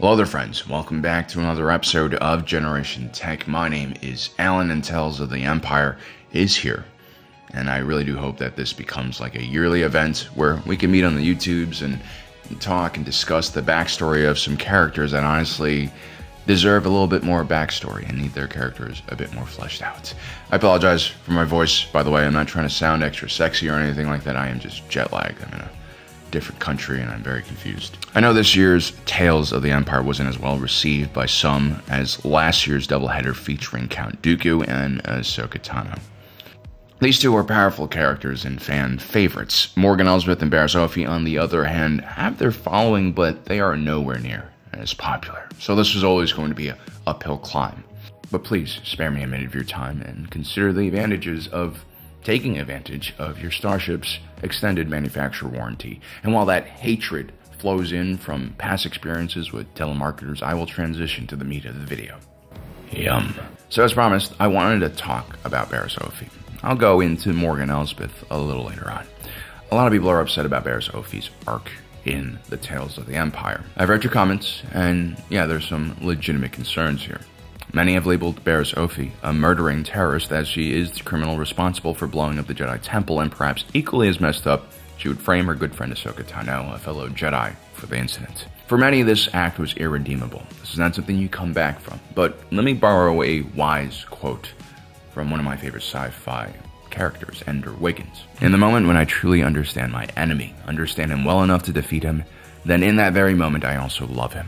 Hello there friends, welcome back to another episode of Generation Tech. My name is Alan and Tales of the Empire is here. And I really do hope that this becomes like a yearly event where we can meet on the YouTubes and talk and discuss the backstory of some characters that honestly deserve a little bit more backstory and need their characters a bit more fleshed out. I apologize for my voice, by the way. I'm not trying to sound extra sexy or anything like that. I am just jet lagged. I'm in a different country and I'm very confused. I know this year's Tales of the Empire wasn't as well received by some as last year's doubleheader featuring Count Dooku and Ahsoka Tano. These two are powerful characters and fan favorites. Morgan Elsbeth and Bariss Offee, on the other hand, have their following, but they are nowhere near as popular. So this was always going to be an uphill climb. But please spare me a minute of your time and consider the advantages of taking advantage of your Starship's extended manufacturer warranty. And while that hatred flows in from past experiences with telemarketers, I will transition to the meat of the video. Yum. So as promised, I wanted to talk about Bariss Offee. I'll go into Morgan Elsbeth a little later on. A lot of people are upset about Bariss Offee's arc in the Tales of the Empire. I've read your comments, and yeah, there's some legitimate concerns here. Many have labeled Bariss Offee a murdering terrorist, as she is the criminal responsible for blowing up the Jedi Temple, and perhaps equally as messed up, she would frame her good friend Ahsoka Tano, a fellow Jedi, for the incident. For many, this act was irredeemable. This is not something you come back from, but let me borrow a wise quote from one of my favorite sci-fi characters, Ender Wiggins. In the moment when I truly understand my enemy, understand him well enough to defeat him, then in that very moment I also love him.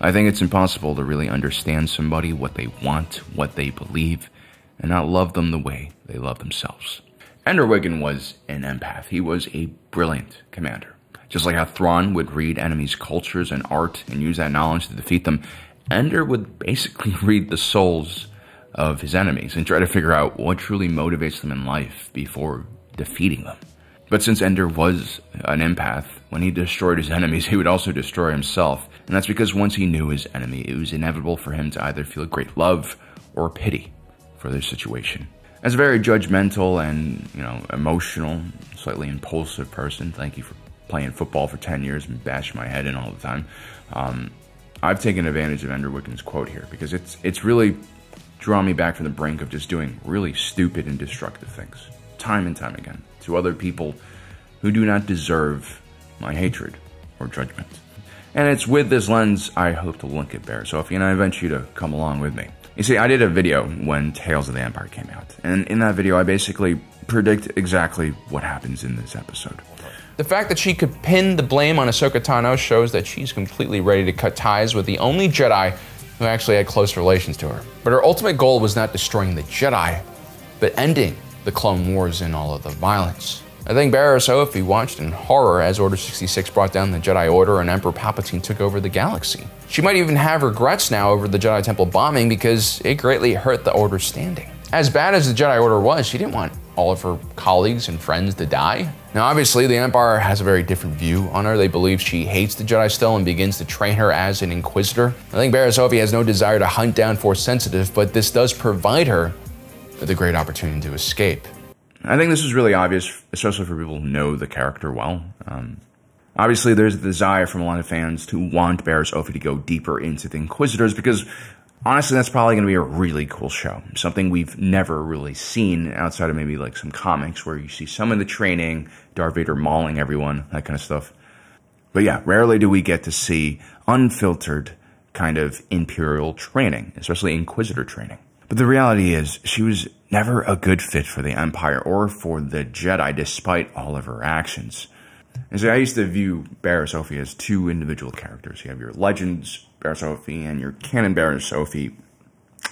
I think it's impossible to really understand somebody, what they want, what they believe, and not love them the way they love themselves. Ender Wiggins was an empath. He was a brilliant commander. Just like how Thrawn would read enemies' cultures and art and use that knowledge to defeat them, Ender would basically read the souls of his enemies and try to figure out what truly motivates them in life before defeating them. But since Ender was an empath, when he destroyed his enemies, he would also destroy himself. And that's because once he knew his enemy, it was inevitable for him to either feel great love or pity for their situation. As a very judgmental and, emotional, slightly impulsive person, thank you for playing football for 10 years and bashing my head in all the time, I've taken advantage of Ender Wiggins' quote here because it's really drawn me back from the brink of just doing really stupid and destructive things, time and time again, to other people who do not deserve my hatred or judgment. And it's with this lens I hope to look at Bariss Offee, and I invite you to come along with me. You see, I did a video when Tales of the Empire came out, and in that video I basically predict exactly what happens in this episode. The fact that she could pin the blame on Ahsoka Tano shows that she's completely ready to cut ties with the only Jedi who actually had close relations to her. But her ultimate goal was not destroying the Jedi, but ending the Clone Wars and all of the violence. I think Bariss Offee watched in horror as Order 66 brought down the Jedi Order and Emperor Palpatine took over the galaxy. She might even have regrets now over the Jedi Temple bombing because it greatly hurt the Order's standing. As bad as the Jedi Order was, she didn't want all of her colleagues and friends to die. Now obviously the Empire has a very different view on her. They believe she hates the Jedi still and begins to train her as an inquistor. I think Bariss Offee has no desire to hunt down Force sensitive, but this does provide her with a great opportunity to escape. I think this is really obvious, especially for people who know the character well. Obviously, there's a desire from a lot of fans to want Bariss Offee to go deeper into the Inquisitors because, honestly, that's probably going to be a really cool show. Something we've never really seen outside of maybe like some comics where you see some of the training, Darth Vader mauling everyone, that kind of stuff. But yeah, rarely do we get to see unfiltered kind of Imperial training, especially Inquisitor training. But the reality is, she was never a good fit for the Empire or for the Jedi, despite all of her actions. And so I used to view Bariss Offee as two individual characters. You have your Legends Bariss Offee and your canon Bariss Offee.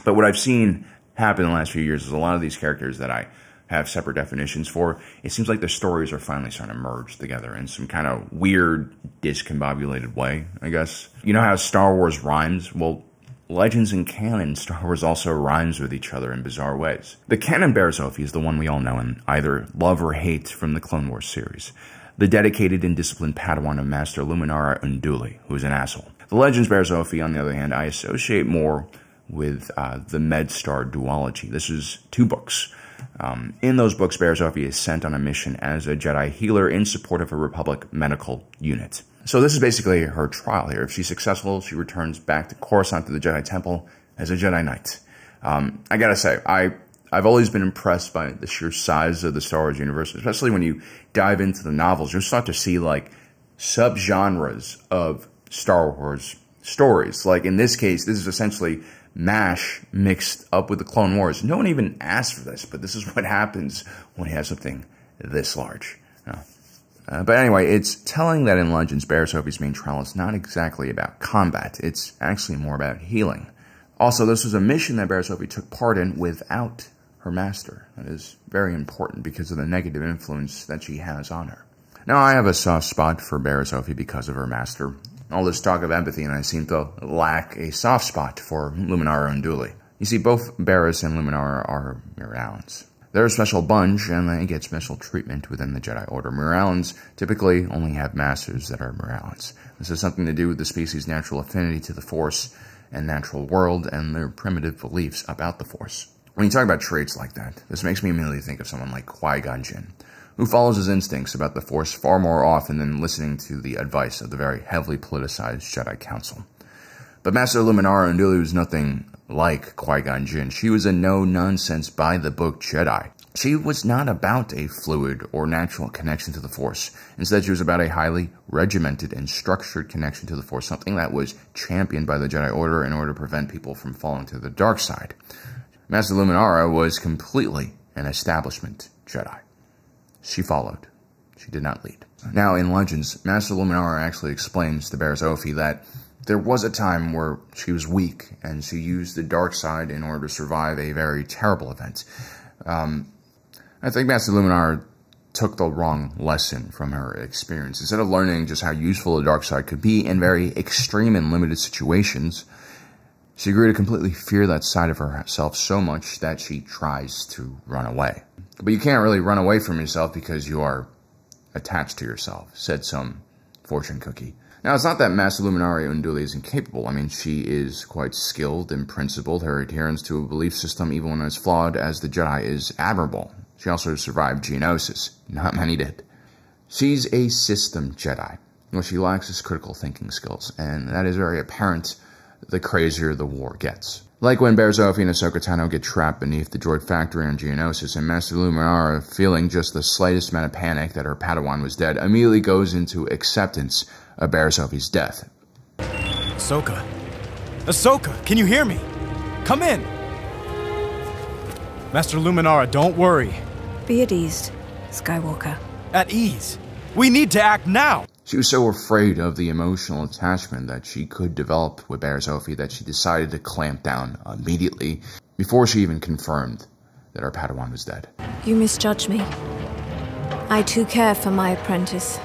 But what I've seen happen in the last few years is a lot of these characters that I have separate definitions for, it seems like the stories are finally starting to merge together in some kind of weird, discombobulated way, I guess. You know how Star Wars rhymes? Well, Legends and canon Star Wars also rhymes with each other in bizarre ways. The canon Bariss Offee is the one we all know and either love or hate from the Clone Wars series. The dedicated and disciplined Padawan of Master Luminara Unduli, who is an asshole. The Legends Bariss Offee, on the other hand, I associate more with the Med-Star duology. This is 2 books. In those books, Bariss Offee is sent on a mission as a Jedi healer in support of a Republic medical unit. So this is basically her trial here. If she's successful, she returns back to Coruscant to the Jedi Temple as a Jedi Knight. I gotta say, I've always been impressed by the sheer size of the Star Wars universe, especially when you dive into the novels. You'll start to see, like, subgenres of Star Wars stories. Like, in this case, this is essentially MASH mixed up with the Clone Wars. No one even asked for this, but this is what happens when you have something this large. But anyway, it's telling that in Legends, Bariss Offee's main trial is not exactly about combat. It's actually more about healing. Also, this was a mission that Bariss Offee took part in without her master. That is very important because of the negative influence that she has on her. Now, I have a soft spot for Bariss Offee because of her master. All this talk of empathy, and I seem to lack a soft spot for Luminara Unduli. You see, both Bariss and Luminara are Muralans. They're a special bunch, and they get special treatment within the Jedi Order. Muralans typically only have masters that are Muralans. This has something to do with the species' natural affinity to the Force and natural world and their primitive beliefs about the Force. When you talk about traits like that, this makes me immediately think of someone like Qui-Gon Jinn, who follows his instincts about the Force far more often than listening to the advice of the very heavily politicized Jedi Council. But Master Luminara Unduli was nothing like Qui-Gon Jinn. She was a no-nonsense, by-the-book Jedi. She was not about a fluid or natural connection to the Force. Instead, she was about a highly regimented and structured connection to the Force, something that was championed by the Jedi Order in order to prevent people from falling to the dark side. Master Luminara was completely an establishment Jedi. She followed. She did not lead. Now, in Legends, Master Luminara actually explains to Bariss Offee that there was a time where she was weak, and she used the dark side in order to survive a very terrible event. I think Master Luminara took the wrong lesson from her experience. Instead of learning just how useful the dark side could be in very extreme and limited situations, she grew to completely fear that side of herself so much that she tries to run away. But you can't really run away from yourself because you are attached to yourself, said some fortune cookie. Now, it's not that Master Luminara Unduli is incapable. I mean, she is quite skilled and principled. Her adherence to a belief system, even when it's flawed as the Jedi, is admirable. She also survived Geonosis. Not many did. She's a system Jedi. What she lacks is critical thinking skills, and that is very apparent the crazier the war gets. Like when Bariss Offee and Ahsoka Tano get trapped beneath the droid factory on Geonosis, and Master Luminara, feeling just the slightest amount of panic that her Padawan was dead, immediately goes into acceptance of Bariss Offee's death. Ahsoka. Ahsoka, can you hear me? Come in! Master Luminara, don't worry. Be at ease, Skywalker. At ease? We need to act now! She was so afraid of the emotional attachment that she could develop with Bariss Offee that she decided to clamp down immediately before she even confirmed that her Padawan was dead. You misjudge me. I too care for my apprentice.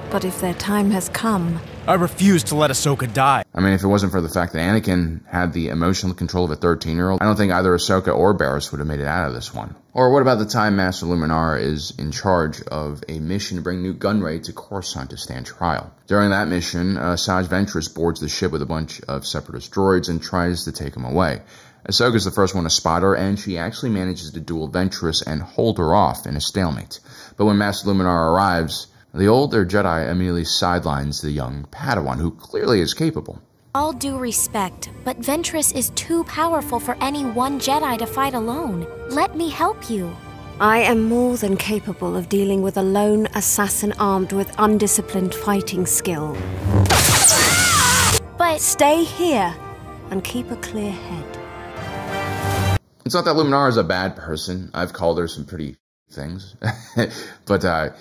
But if their time has come... I refuse to let Ahsoka die. I mean, if it wasn't for the fact that Anakin had the emotional control of a 13-year-old, I don't think either Ahsoka or Barriss would have made it out of this one. Or what about the time Master Luminara is in charge of a mission to bring Nute Gunray to Coruscant to stand trial? During that mission, Asajj Ventress boards the ship with a bunch of Separatist droids and tries to take him away. Ahsoka's the first one to spot her, and she actually manages to duel Ventress and hold her off in a stalemate. But when Master Luminara arrives, the older Jedi immediately sidelines the young Padawan, who clearly is capable. All due respect, but Ventress is too powerful for any one Jedi to fight alone. Let me help you. I am more than capable of dealing with a lone assassin armed with undisciplined fighting skill. But stay here and keep a clear head. It's not that Luminara is a bad person. I've called her some pretty things. But,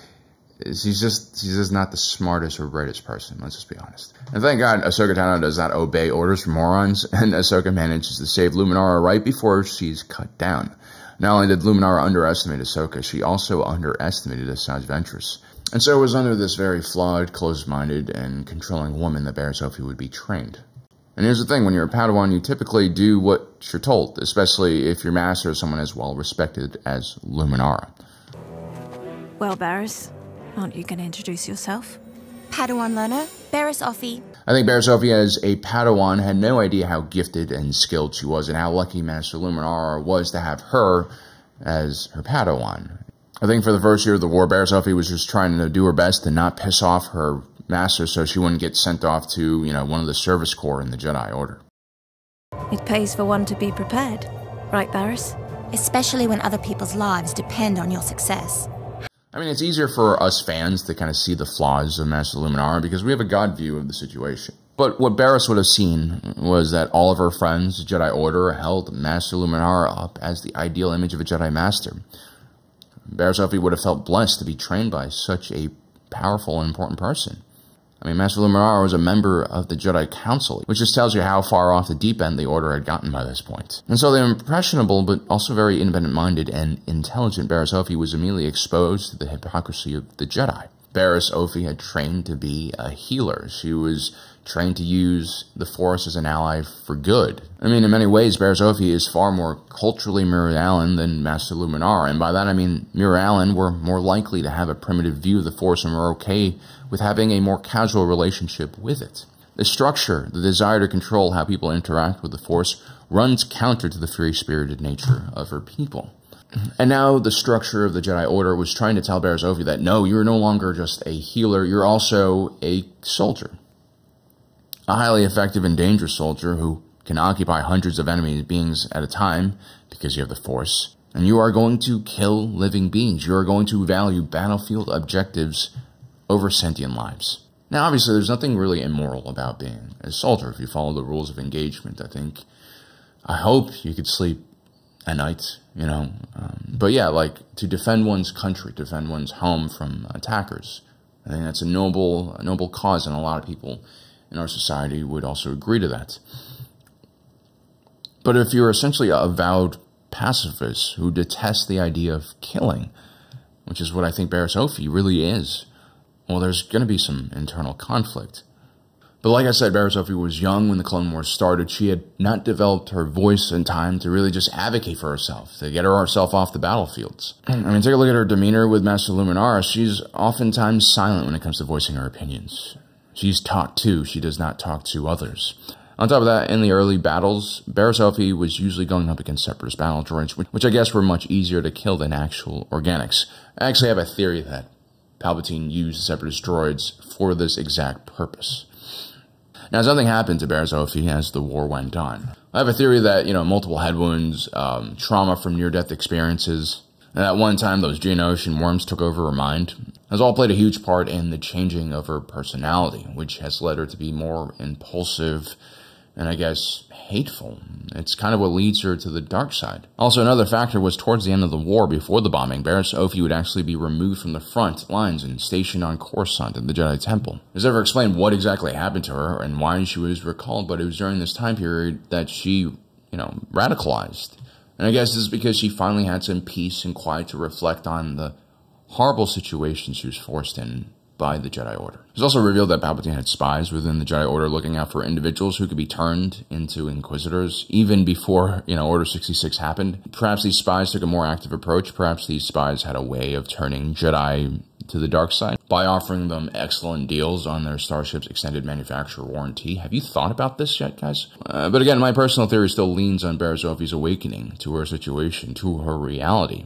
she's just not the smartest or brightest person, let's just be honest. And thank God Ahsoka Tano does not obey orders from morons, and Ahsoka manages to save Luminara right before she's cut down. Not only did Luminara underestimate Ahsoka, she also underestimated Asajj Ventress. And so it was under this very flawed, closed-minded, and controlling woman that Bariss Offee would be trained. And here's the thing, when you're a Padawan, you typically do what you're told, especially if your master is someone as well-respected as Luminara. Well, Bariss, aren't you going to introduce yourself? Padawan learner, Bariss Offee. I think Bariss Offee as a Padawan had no idea how gifted and skilled she was and how lucky Master Luminara was to have her as her Padawan. I think for the first year of the war, Bariss Offee was just trying to do her best to not piss off her Master so she wouldn't get sent off to, one of the service corps in the Jedi Order. It pays for one to be prepared, right, Bariss? Especially when other people's lives depend on your success. I mean, it's easier for us fans to kind of see the flaws of Master Luminara because we have a God view of the situation. But what Bariss would have seen was that all of her friends, the Jedi Order, held Master Luminara up as the ideal image of a Jedi Master. Bariss Offee would have felt blessed to be trained by such a powerful and important person. I mean, Master Luminara was a member of the Jedi Council, which just tells you how far off the deep end the Order had gotten by this point. And so the impressionable, but also very independent-minded and intelligent Bariss Offee was immediately exposed to the hypocrisy of the Jedi. Bariss Offee had trained to be a healer. She was trained to use the Force as an ally for good. I mean, in many ways, Bariss Offee is far more culturally Mirror Allen than Master Luminara, and by that I mean Mirror Allen were more likely to have a primitive view of the Force and were okay with having a more casual relationship with it. The structure, the desire to control how people interact with the Force, runs counter to the free-spirited nature of her people. And now the structure of the Jedi Order was trying to tell Bariss Offee that, no, you're no longer just a healer, you're also a soldier. A highly effective and dangerous soldier who can occupy hundreds of enemy beings at a time because you have the Force. And you are going to kill living beings. You are going to value battlefield objectives over sentient lives. Now, obviously, there's nothing really immoral about being a soldier if you follow the rules of engagement. I hope you could sleep at night, but yeah, like to defend one's country, defend one's home from attackers. I think that's a noble cause, and a lot of people in our society would also agree to that. But if you're essentially a avowed pacifist who detests the idea of killing, which is what I think Bariss Offee really is, well, there's going to be some internal conflict. But like I said, Bariss Offee was young when the Clone Wars started. She had not developed her voice in time to really just advocate for herself, to get herself off the battlefields. I mean, take a look at her demeanor with Master Luminara. She's oftentimes silent when it comes to voicing her opinions. She's taught to, she does not talk to others. On top of that, in the early battles, Bariss Offee was usually going up against Separatist battle droids, which I guess were much easier to kill than actual organics. I actually have a theory that Palpatine used Separatist droids for this exact purpose. Now, something happened to Bariss Offee as the war went on. I have a theory that, multiple head wounds, trauma from near-death experiences, and at one time those Geonosian worms took over her mind, has all played a huge part in the changing of her personality, which has led her to be more impulsive and, I guess, hateful. It's kind of what leads her to the dark side. Also, another factor was towards the end of the war, before the bombing, Bariss Offee would actually be removed from the front lines and stationed on Coruscant in the Jedi Temple. It was never explained what exactly happened to her and why she was recalled, but it was during this time period that she, radicalized. And I guess this is because she finally had some peace and quiet to reflect on the horrible situation she was forced in by the Jedi Order. It was also revealed that Palpatine had spies within the Jedi Order looking out for individuals who could be turned into Inquisitors even before, Order 66 happened. Perhaps these spies took a more active approach. Perhaps these spies had a way of turning Jedi to the dark side by offering them excellent deals on their starship's extended manufacturer warranty. Have you thought about this yet, guys? But again, my personal theory still leans on Bariss Offee's awakening to her situation, to her reality.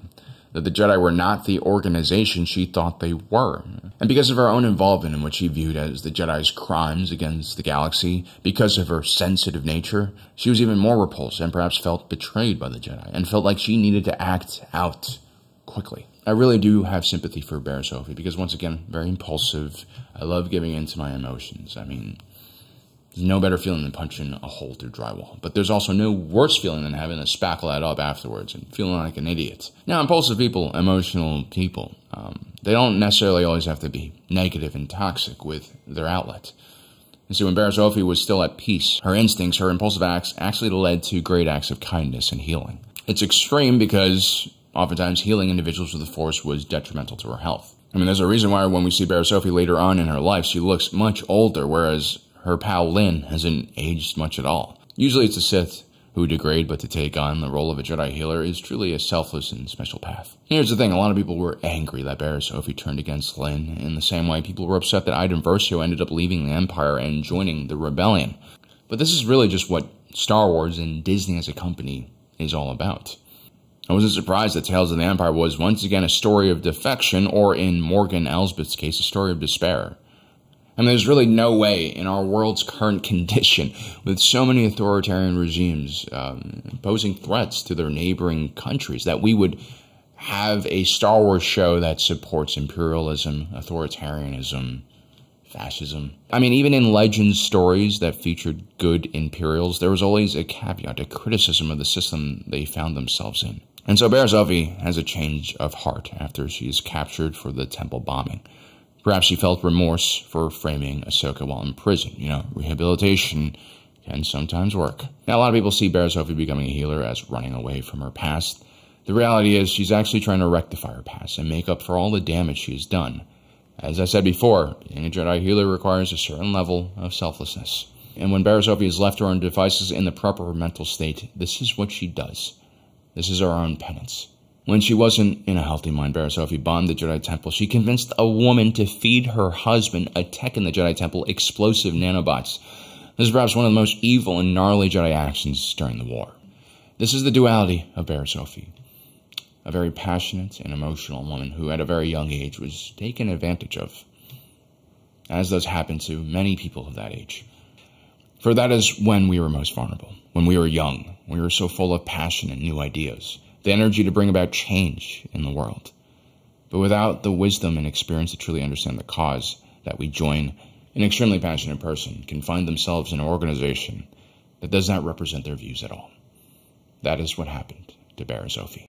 That the Jedi were not the organization she thought they were. And because of her own involvement in what she viewed as the Jedi's crimes against the galaxy, because of her sensitive nature, she was even more repulsed and perhaps felt betrayed by the Jedi, and felt like she needed to act out quickly. I really do have sympathy for Bariss Offee, because once again, very impulsive. I love giving in to my emotions. I mean, there's no better feeling than punching a hole through drywall. But there's also no worse feeling than having to spackle that up afterwards and feeling like an idiot. Now, impulsive people, emotional people, they don't necessarily always have to be negative and toxic with their outlet. And so when Bariss Offee was still at peace, her instincts, her impulsive acts actually led to great acts of kindness and healing. It's extreme because oftentimes healing individuals with the Force was detrimental to her health. I mean, there's a reason why when we see Bariss Offee later on in her life, she looks much older, whereas her pal Lin hasn't aged much at all. Usually it's the Sith who degrade, but to take on the role of a Jedi healer is truly a selfless and special path. Here's the thing, a lot of people were angry that Bariss Offee turned against Lin. In the same way, people were upset that Iden Versio ended up leaving the Empire and joining the Rebellion. But this is really just what Star Wars and Disney as a company is all about. I wasn't surprised that Tales of the Empire was once again a story of defection, or in Morgan Elsbeth's case, a story of despair. I mean, there's really no way in our world's current condition, with so many authoritarian regimes posing threats to their neighboring countries, that we would have a Star Wars show that supports imperialism, authoritarianism, fascism. I mean, even in Legends stories that featured good Imperials, there was always a caveat, a criticism of the system they found themselves in. And so Bariss Offee has a change of heart after she is captured for the temple bombing. Perhaps she felt remorse for framing Ahsoka while in prison. You know, rehabilitation can sometimes work. Now, a lot of people see Bariss Offee becoming a healer as running away from her past. The reality is she's actually trying to rectify her past and make up for all the damage she has done. As I said before, being a Jedi healer requires a certain level of selflessness. And when Bariss Offee is left to her own devices in the proper mental state, this is what she does. This is her own penance. When she wasn't in a healthy mind, Bariss Offee bombed the Jedi Temple. She convinced a woman to feed her husband a tech in the Jedi Temple explosive nanobots. This is perhaps one of the most evil and gnarly Jedi actions during the war. This is the duality of Bariss Offee. A very passionate and emotional woman who at a very young age was taken advantage of, as does happen to many people of that age. For that is when we were most vulnerable, when we were young, we were so full of passion and new ideas, the energy to bring about change in the world. But without the wisdom and experience to truly understand the cause that we join, an extremely passionate person can find themselves in an organization that does not represent their views at all. That is what happened to Bariss Offee.